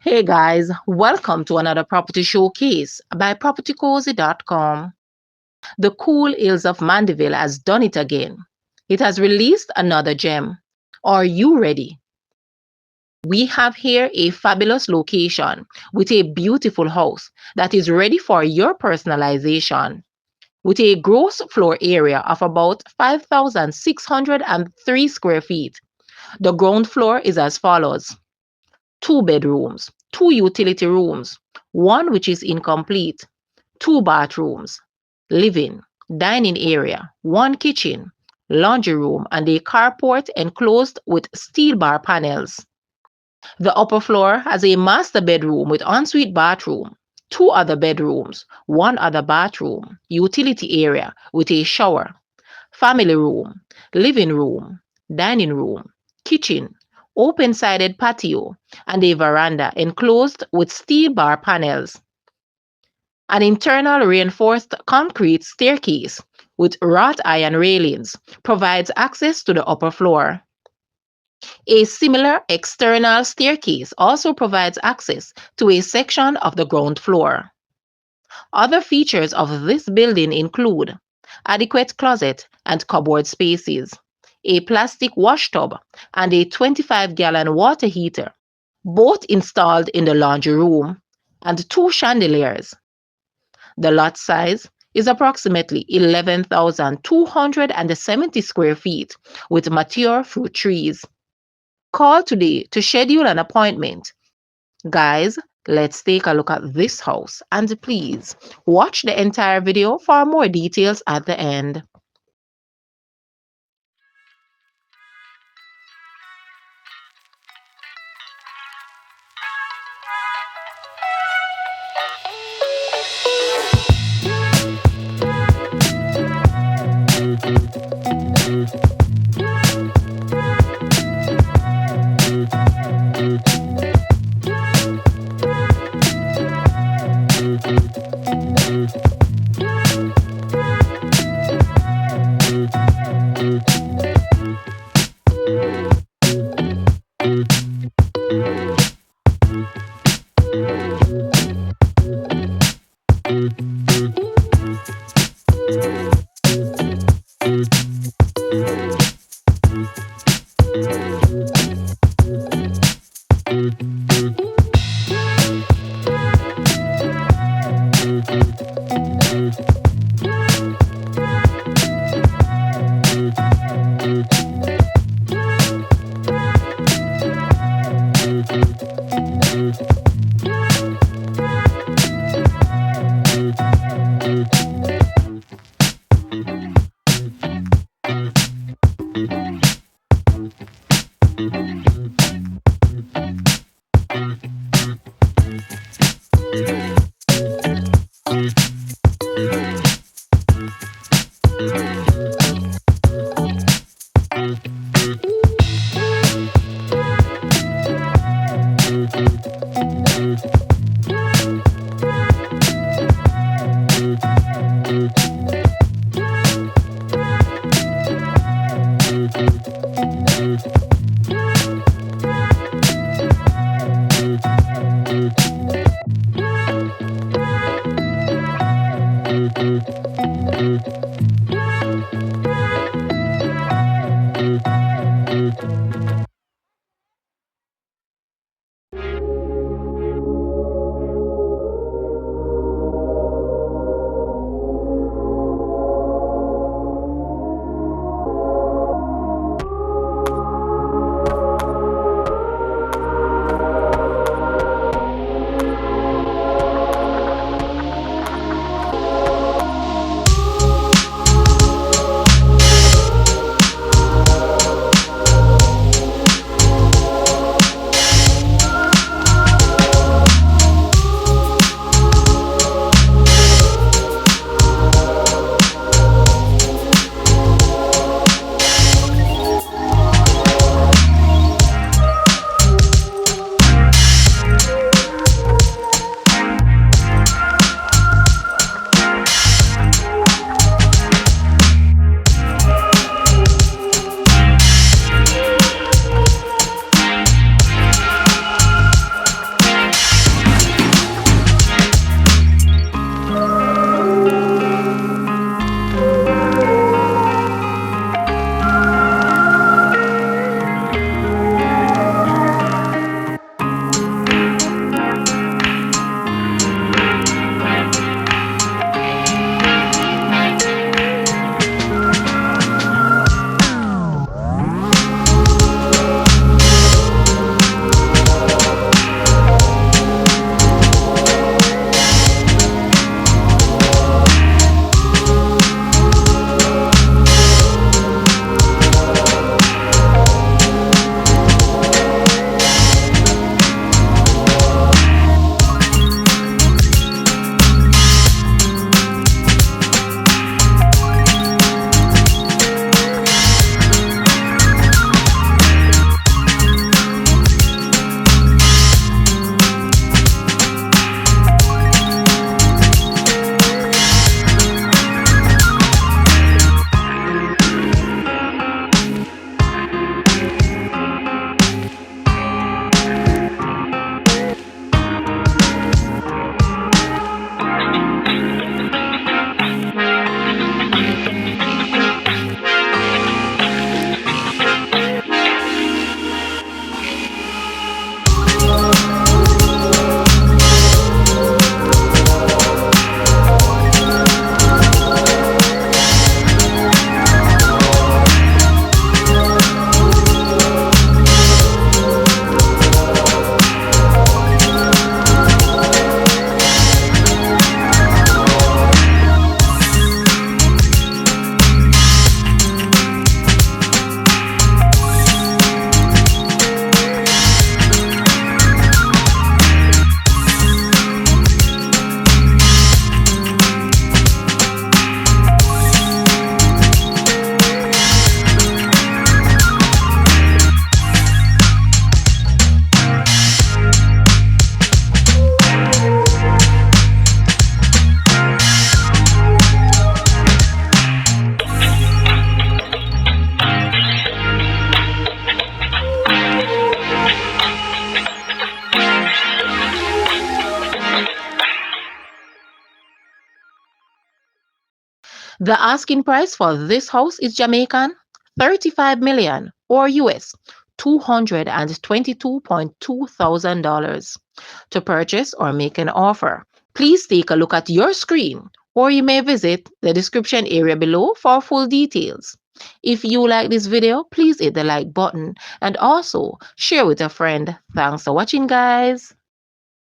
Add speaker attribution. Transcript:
Speaker 1: Hey guys, welcome to another property showcase by propertycozy.com. The cool Hills of Mandeville has done it again. It has released another gem. Are you ready? We have here a fabulous location with a beautiful house that is ready for your personalization. With a gross floor area of about 5,603 square feet, the ground floor is as follows: two bedrooms, two utility rooms, one which is incomplete, two bathrooms, living, dining area, one kitchen, laundry room, and a carport enclosed with steel bar panels. The upper floor has a master bedroom with ensuite bathroom, two other bedrooms, one other bathroom, utility area with a shower, family room, living room, dining room, kitchen, open sided patio, and a veranda enclosed with steel bar panels. An internal reinforced concrete staircase with wrought iron railings provides access to the upper floor. A similar external staircase also provides access to a section of the ground floor. Other features of this building include adequate closet and cupboard spaces, a plastic wash tub, and a 25-gallon water heater, both installed in the laundry room, and two chandeliers. The lot size is approximately 11,270 square feet with mature fruit trees. Call today to schedule an appointment. Guys, let's take a look at this house and please watch the entire video for more details at the end. The asking price for this house is Jamaican 35 million or US $222.2 thousand dollars. To purchase or make an offer, please take a look at your screen or you may visit the description area below for full details. If you like this video, please hit the like button and also share with a friend. Thanks for watching, guys.